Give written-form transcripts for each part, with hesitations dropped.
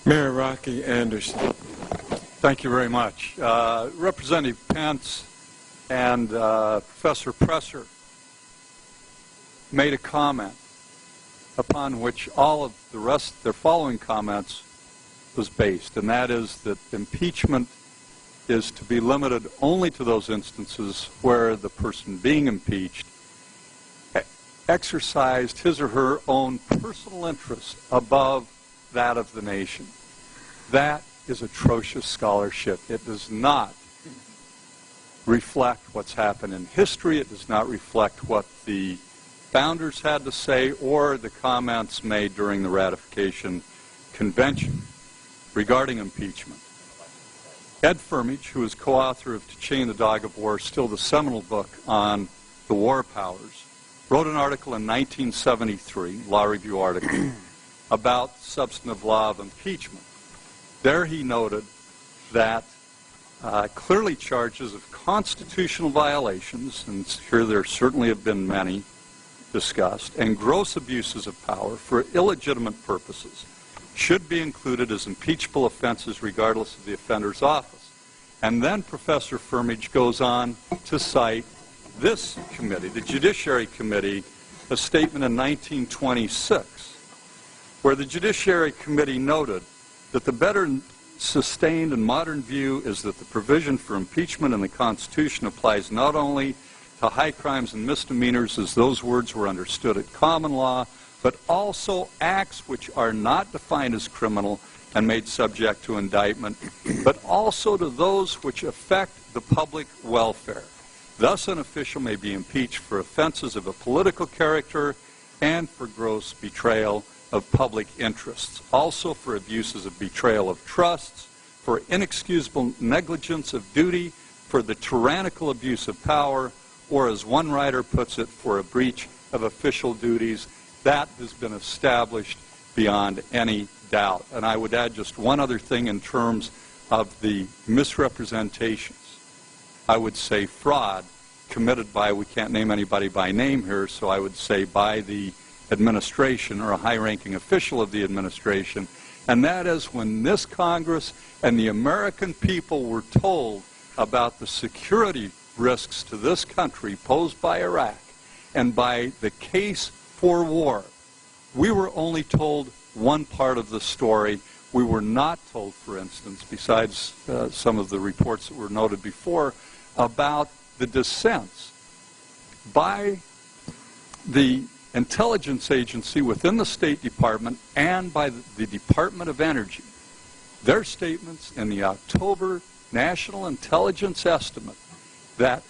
Mayor Rocky Anderson. Thank you very much. Representative Pence and Professor Presser made a comment upon which all of the rest of their following comments was based, and that is that impeachment is to be limited only to those instances where the person being impeached exercised his or her own personal interest above that of the nation. That is atrocious scholarship. It does not reflect what's happened in history. It does not reflect what the founders had to say or the comments made during the ratification convention regarding impeachment. Ed Firmage, who is co-author of To Chain the Dog of War, still the seminal book on the war powers, wrote an article in 1973, Law Review article, about substantive law of impeachment. There he noted that clearly charges of constitutional violations, and here there certainly have been many discussed, and gross abuses of power for illegitimate purposes should be included as impeachable offenses regardless of the offender's office. And then Professor Firmage goes on to cite this committee, the Judiciary Committee, a statement in 1926, where the Judiciary Committee noted that the better sustained and modern view is that the provision for impeachment in the Constitution applies not only to high crimes and misdemeanors as those words were understood at common law, but also acts which are not defined as criminal and made subject to indictment, but also to those which affect the public welfare. Thus, an official may be impeached for offenses of a political character and for gross betrayal of public interests, also for abuses of betrayal of trusts, for inexcusable negligence of duty, for the tyrannical abuse of power, or as one writer puts it, for a breach of official duties. That has been established beyond any doubt. And I would add just one other thing in terms of the misrepresentations. I would say fraud committed by, we can't name anybody by name here, so I would say by the administration or a high-ranking official of the administration, and that is when this Congress and the American people were told about the security risks to this country posed by Iraq and by the case for war. We were only told one part of the story. We were not told, for instance, besides some of the reports that were noted before, about the dissents by the intelligence agency within the State Department and by the Department of Energy. Their statements in the October National Intelligence Estimate that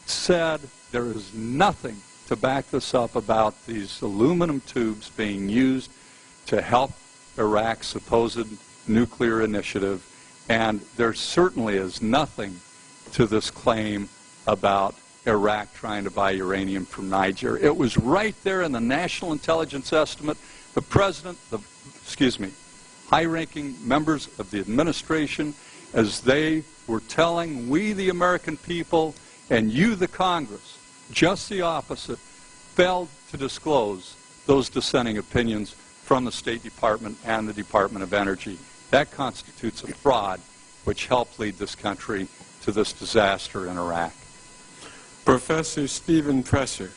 said there is nothing to back this up about these aluminum tubes being used to help Iraq's supposed nuclear initiative, and there certainly is nothing to this claim about Iraq trying to buy uranium from Niger. It was right there in the National Intelligence Estimate. The President, high-ranking members of the administration, as they were telling we, the American people, and you, the Congress, just the opposite, failed to disclose those dissenting opinions from the State Department and the Department of Energy. That constitutes a fraud which helped lead this country to this disaster in Iraq. Professor Stephen Presser.